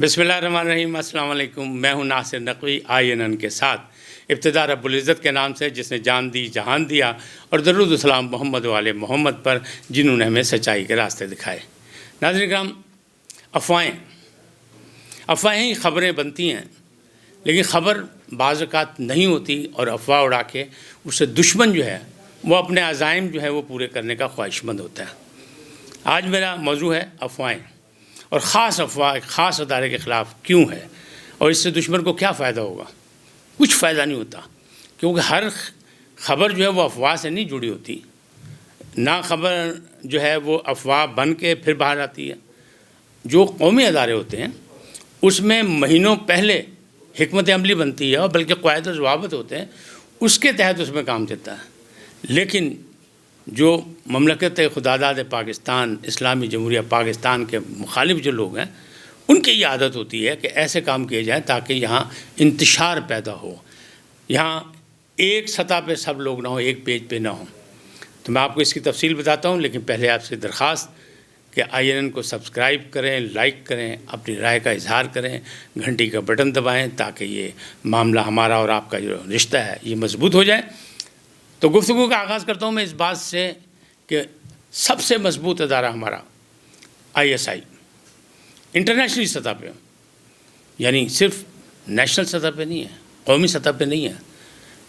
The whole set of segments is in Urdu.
بسم اللہ الرحمن الرحیم۔ السلام علیکم، میں ہوں ناصر نقوی INN کے ساتھ۔ ابتدا رب العزت کے نام سے جس نے جان دی جہان دیا، اور درود السلام محمد والے محمد پر جنہوں نے ہمیں سچائی کے راستے دکھائے۔ ناظرین کرام، افواہیں ہی خبریں بنتی ہیں، لیکن خبر بعض اوقات نہیں ہوتی، اور افواہ اڑا کے اس سے دشمن جو ہے وہ اپنے عزائم جو ہے وہ پورے کرنے کا خواہش مند ہوتا ہے۔ آج میرا موضوع ہے افواہیں، اور خاص افواہ ایک خاص ادارے کے خلاف کیوں ہے، اور اس سے دشمن کو کیا فائدہ ہوگا۔ کچھ فائدہ نہیں ہوتا، کیونکہ ہر خبر جو ہے وہ افواہ سے نہیں جڑی ہوتی۔ نہ خبر جو ہے وہ افواہ بن کے پھر باہر آتی ہے۔ جو قومی ادارے ہوتے ہیں اس میں مہینوں پہلے حکمت عملی بنتی ہے، اور بلکہ قواعد و ضوابط ہوتے ہیں، اس کے تحت اس میں کام چلتا ہے۔ لیکن جو مملکت خداداد پاکستان، اسلامی جمہوریہ پاکستان کے مخالف جو لوگ ہیں، ان کی یہ عادت ہوتی ہے کہ ایسے کام کیے جائیں تاکہ یہاں انتشار پیدا ہو، یہاں ایک سطح پہ سب لوگ نہ ہوں، ایک پیج پہ نہ ہوں۔ تو میں آپ کو اس کی تفصیل بتاتا ہوں، لیکن پہلے آپ سے درخواست کہ INN کو سبسکرائب کریں، لائک کریں، اپنی رائے کا اظہار کریں، گھنٹی کا بٹن دبائیں تاکہ یہ معاملہ ہمارا اور آپ کا جو رشتہ ہے یہ مضبوط ہو جائے۔ تو گفتگو کا آغاز کرتا ہوں میں اس بات سے کہ سب سے مضبوط ادارہ ہمارا ISI انٹرنیشنل سطح پہ، یعنی صرف نیشنل سطح پہ نہیں ہے، قومی سطح پہ نہیں ہے،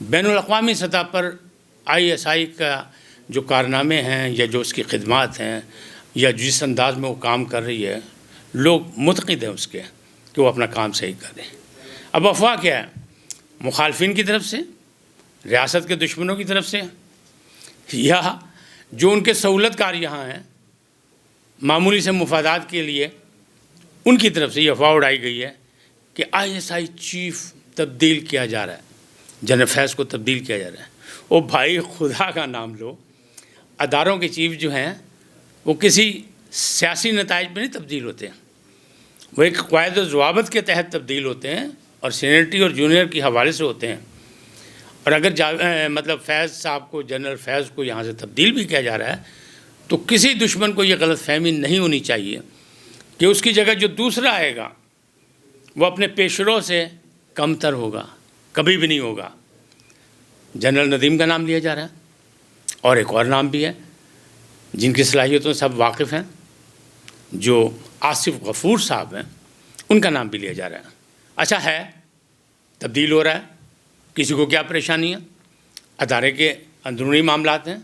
بین الاقوامی سطح پر ISI کا جو کارنامے ہیں یا جو اس کی خدمات ہیں یا جس انداز میں وہ کام کر رہی ہے، لوگ متقد ہیں اس کے کہ وہ اپنا کام صحیح کریں۔ اب افواہ کیا ہے؟ مخالفین کی طرف سے، ریاست کے دشمنوں کی طرف سے، یا جو ان کے سہولت کار یہاں ہیں معمولی سے مفادات کے لیے، ان کی طرف سے یہ افواہ اڑائی گئی ہے کہ ISI چیف تبدیل کیا جا رہا ہے، جنرل فیض کو تبدیل کیا جا رہا ہے۔ او بھائی، خدا کا نام لو، اداروں کے چیف جو ہیں وہ کسی سیاسی نتائج میں نہیں تبدیل ہوتے ہیں، وہ ایک قواعد و ضوابط کے تحت تبدیل ہوتے ہیں، اور سینیٹری اور جونیئر کے حوالے سے ہوتے ہیں۔ اور اگر مطلب فیض صاحب کو، جنرل فیض کو یہاں سے تبدیل بھی کیا جا رہا ہے، تو کسی دشمن کو یہ غلط فہمی نہیں ہونی چاہیے کہ اس کی جگہ جو دوسرا آئے گا وہ اپنے پیشرو سے کمتر ہوگا، کبھی بھی نہیں ہوگا۔ جنرل ندیم کا نام لیا جا رہا ہے، اور ایک اور نام بھی ہے جن کی صلاحیتوں سب واقف ہیں، جو آصف غفور صاحب ہیں، ان کا نام بھی لیا جا رہا ہے۔ اچھا ہے، تبدیل ہو رہا ہے، کسی کو کیا پریشانی ہے؟ ادارے کے اندرونی معاملات ہیں،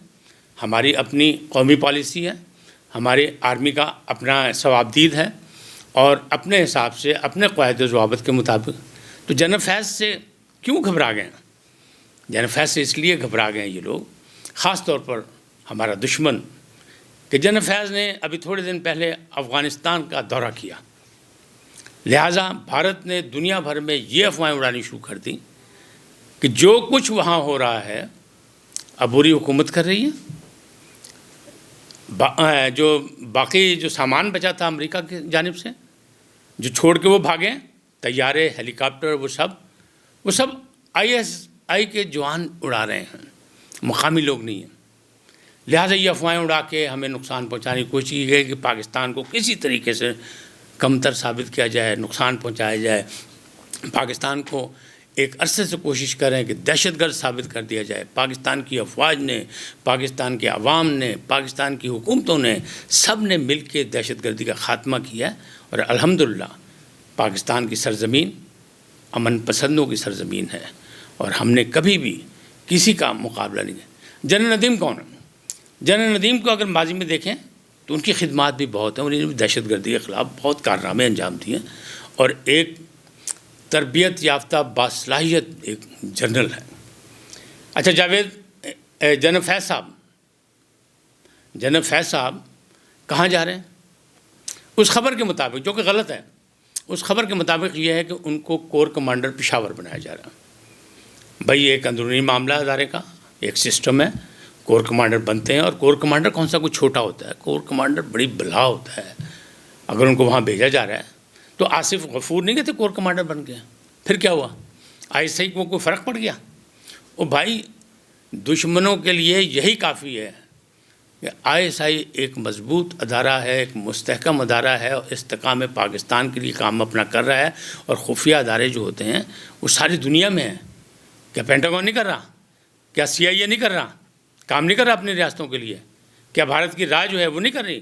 ہماری اپنی قومی پالیسی ہے، ہماری آرمی کا اپنا ثوابدید ہے، اور اپنے حساب سے اپنے قواعد و ضوابط کے مطابق۔ تو جنرل فیض سے کیوں گھبرا گئے ہیں؟ جنرل فیض سے اس لیے گھبرا گئے ہیں یہ لوگ، خاص طور پر ہمارا دشمن، کہ جنرل فیض نے ابھی تھوڑے دن پہلے افغانستان کا دورہ کیا، لہٰذا بھارت نے دنیا بھر میں یہ افواہیں اڑانی شروع کر دی کہ جو کچھ وہاں ہو رہا ہے عبوری حکومت کر رہی ہے، جو باقی جو سامان بچا تھا امریکہ کی جانب سے جو چھوڑ کے وہ بھاگے، طیارے، ہیلی کاپٹر، وہ سب ISI کے جوان اڑا رہے ہیں، مقامی لوگ نہیں ہیں۔ لہٰذا یہ افواہیں اڑا کے ہمیں نقصان پہنچانے کی کوشش کی گئی کہ پاکستان کو کسی طریقے سے کمتر ثابت کیا جائے، نقصان پہنچایا جائے، پاکستان کو ایک عرصے سے کوشش کریں کہ دہشت گرد ثابت کر دیا جائے۔ پاکستان کی افواج نے، پاکستان کے عوام نے، پاکستان کی حکومتوں نے، سب نے مل کے دہشت گردی کا خاتمہ کیا، اور الحمدللہ پاکستان کی سرزمین امن پسندوں کی سرزمین ہے، اور ہم نے کبھی بھی کسی کا مقابلہ نہیں کیا۔ جنرل ندیم کون ہے؟ جنرل ندیم کو اگر ماضی میں دیکھیں تو ان کی خدمات بھی بہت ہیں، انہوں نے دہشت گردی کے خلاف بہت کارنامے انجام دیے، اور ایک تربیت یافتہ باصلاحیت ایک جنرل ہے۔ اچھا، جنرل فیض صاحب کہاں جا رہے ہیں؟ اس خبر کے مطابق، جو کہ غلط ہے، اس خبر کے مطابق یہ ہے کہ ان کو کور کمانڈر پشاور بنایا جا رہا ہے۔ بھائی، ایک اندرونی معاملہ ادارے کا، ایک سسٹم ہے، کور کمانڈر بنتے ہیں، اور کور کمانڈر کون سا کوئی چھوٹا ہوتا ہے، کور کمانڈر بڑی بلا ہوتا ہے۔ اگر ان کو وہاں بھیجا جا رہا ہے تو آصف غفور نہیں کہتے کور کمانڈر بن گیا، پھر کیا ہوا؟ ISI کو کوئی فرق پڑ گیا؟ او بھائی، دشمنوں کے لیے یہی کافی ہے، کہ ISI ایک مضبوط ادارہ ہے، ایک مستحکم ادارہ ہے، اور استحکام پاکستان کے لیے کام اپنا کر رہا ہے، اور خفیہ ادارے جو ہوتے ہیں وہ ساری دنیا میں ہیں۔ کیا پینٹاگون نہیں کر رہا؟ کیا CIA نہیں کر رہا؟ کام نہیں کر رہا اپنی ریاستوں کے لیے؟ کیا بھارت کی راج جو ہے وہ نہیں کر رہی؟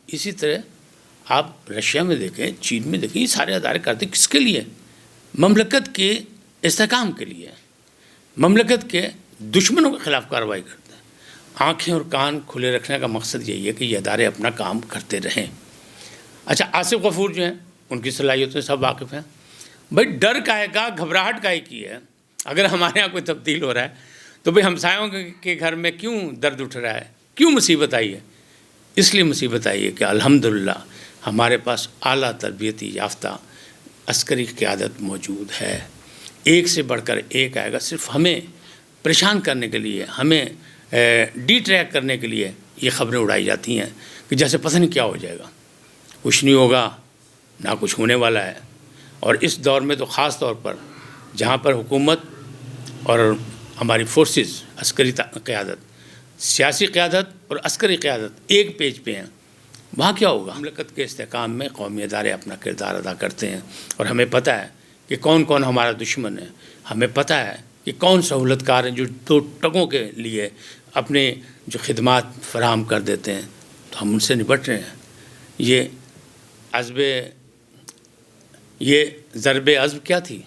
اسی طرح آپ رشیا میں دیکھیں، چین میں دیکھیں، یہ سارے ادارے کرتے کس کے لیے؟ مملکت کے استحکام کے لیے، مملکت کے دشمنوں کے خلاف کارروائی کرتے ہیں۔ آنکھیں اور کان کھلے رکھنے کا مقصد یہی ہے کہ یہ ادارے اپنا کام کرتے رہیں۔ اچھا، آصف غفور جو ہیں، ان کی صلاحیتوں سے سب واقف ہیں۔ بھائی ڈر کائے کا، گھبراہٹ کائے کی ہے؟ اگر ہمارے یہاں کوئی تبدیل ہو رہا ہے تو بھئی ہمسایوں کے گھر میں کیوں درد اٹھ رہا ہے؟ کیوں مصیبت آئی ہے؟ اس لیے مصیبت آئی ہے کہ الحمدللہ ہمارے پاس اعلیٰ تربیتی یافتہ عسکری قیادت موجود ہے۔ ایک سے بڑھ کر ایک آئے گا، صرف ہمیں پریشان کرنے کے لیے، ہمیں ڈی ٹریک کرنے کے لیے یہ خبریں اڑائی جاتی ہیں کہ جیسے پتہ نہیں کیا ہو جائے گا، کچھ نہیں ہوگا، نہ کچھ ہونے والا ہے۔ اور اس دور میں تو خاص طور پر جہاں پر حکومت اور ہماری فورسز، عسکری قیادت، سیاسی قیادت اور عسکری قیادت ایک پیج پہ ہیں، وہاں کیا ہوگا؟ مملکت کے استحکام میں قومی ادارے اپنا کردار ادا کرتے ہیں، اور ہمیں پتہ ہے کہ کون کون ہمارا دشمن ہے، ہمیں پتہ ہے کہ کون سہولت کار ہیں جو 2 ٹکوں کے لیے اپنے جو خدمات فراہم کر دیتے ہیں، تو ہم ان سے نپٹ رہے ہیں۔ یہ ضرب عزم کیا تھی؟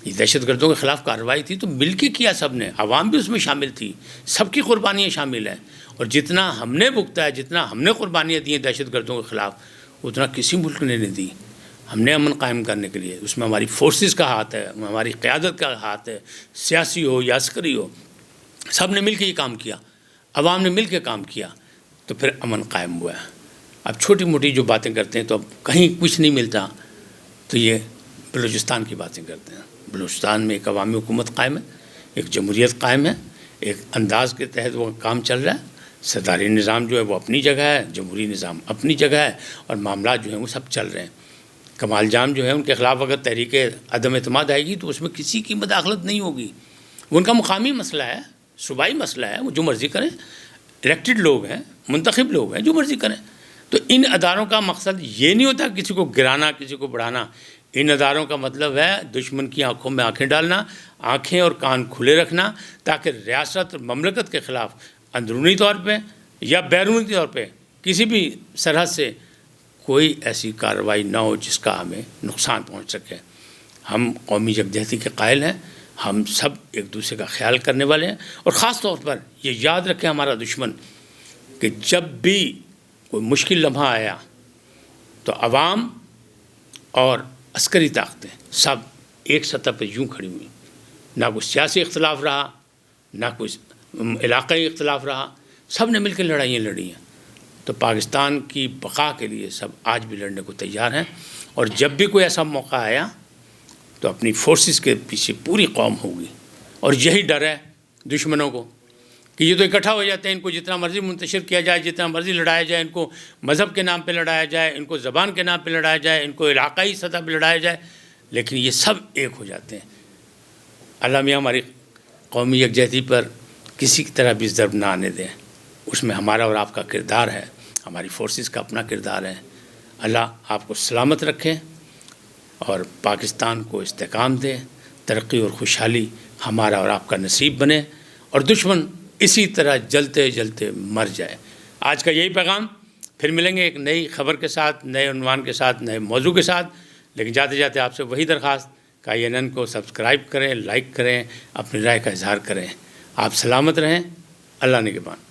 یہ دہشت گردوں کے خلاف کارروائی تھی، تو مل کے کیا سب نے، عوام بھی اس میں شامل تھی، سب کی قربانیاں شامل ہیں، اور جتنا ہم نے بھگتا ہے، جتنا ہم نے قربانیاں دی ہیں دہشت گردوں کے خلاف، اتنا کسی ملک نے نہیں دی۔ ہم نے امن قائم کرنے کے لیے اس میں ہماری فورسز کا ہاتھ ہے، ہماری قیادت کا ہاتھ ہے، سیاسی ہو یا عسکری ہو، سب نے مل کے یہ کام کیا، عوام نے مل کے کام کیا، تو پھر امن قائم ہوا ہے۔ اب چھوٹی موٹی جو باتیں کرتے ہیں تو اب کہیں کچھ نہیں ملتا، تو یہ بلوچستان کی باتیں کرتے ہیں۔ بلوچستان میں ایک عوامی حکومت قائم ہے، ایک جمہوریت قائم ہے، ایک انداز کے تحت وہ کام چل رہا ہے۔ سرکاری نظام جو ہے وہ اپنی جگہ ہے، جمہوری نظام اپنی جگہ ہے، اور معاملات جو ہیں وہ سب چل رہے ہیں۔ کمال جام جو ہے، ان کے خلاف اگر تحریک عدم اعتماد آئے گی تو اس میں کسی کی مداخلت نہیں ہوگی، وہ ان کا مقامی مسئلہ ہے، صوبائی مسئلہ ہے، وہ جو مرضی کریں، الیکٹڈ لوگ ہیں، منتخب لوگ ہیں، جو مرضی کریں۔ تو ان اداروں کا مقصد یہ نہیں ہوتا کسی کو گرانا، کسی کو بڑھانا۔ ان اداروں کا مطلب ہے دشمن کی آنکھوں میں آنکھیں ڈالنا، آنکھیں اور کان کھلے رکھنا، تاکہ ریاست اور مملکت کے خلاف اندرونی طور پہ یا بیرونی طور پہ کسی بھی سرحد سے کوئی ایسی کارروائی نہ ہو جس کا ہمیں نقصان پہنچ سکے۔ ہم قومی یکجہتی کے قائل ہیں، ہم سب ایک دوسرے کا خیال کرنے والے ہیں، اور خاص طور پر یہ یاد رکھیں ہمارا دشمن کہ جب بھی کوئی مشکل لمحہ آیا تو عوام اور عسکری طاقتیں سب ایک سطح پہ یوں کھڑی ہوئی، نہ کوئی سیاسی اختلاف رہا، نہ کوئی علاقائی اختلاف رہا، سب نے مل کے لڑائیاں لڑی ہیں۔ تو پاکستان کی بقا کے لیے سب آج بھی لڑنے کو تیار ہیں، اور جب بھی کوئی ایسا موقع آیا تو اپنی فورسز کے پیچھے پوری قوم ہوگی۔ اور یہی ڈر ہے دشمنوں کو کہ یہ تو اکٹھا ہو جاتے ہیں، ان کو جتنا مرضی منتشر کیا جائے، جتنا مرضی لڑایا جائے، ان کو مذہب کے نام پہ لڑایا جائے، ان کو زبان کے نام پہ لڑایا جائے، ان کو علاقائی سطح پہ لڑایا جائے، لیکن یہ سب ایک ہو جاتے ہیں۔ اللہ میاں ہماری قومی یکجہتی پر کسی کی طرح بھی ضرب نہ آنے دیں، اس میں ہمارا اور آپ کا کردار ہے، ہماری فورسز کا اپنا کردار ہے۔ اللہ آپ کو سلامت رکھے اور پاکستان کو استحکام دے، ترقی اور خوشحالی ہمارا اور آپ کا نصیب بنے، اور دشمن اسی طرح جلتے جلتے مر جائے۔ آج کا یہی پیغام، پھر ملیں گے ایک نئی خبر کے ساتھ، نئے عنوان کے ساتھ، نئے موضوع کے ساتھ، لیکن جاتے جاتے آپ سے وہی درخواست کہ INN کو سبسکرائب کریں، لائک کریں، اپنی رائے کا اظہار کریں۔ آپ سلامت رہیں، اللہ نگہبان۔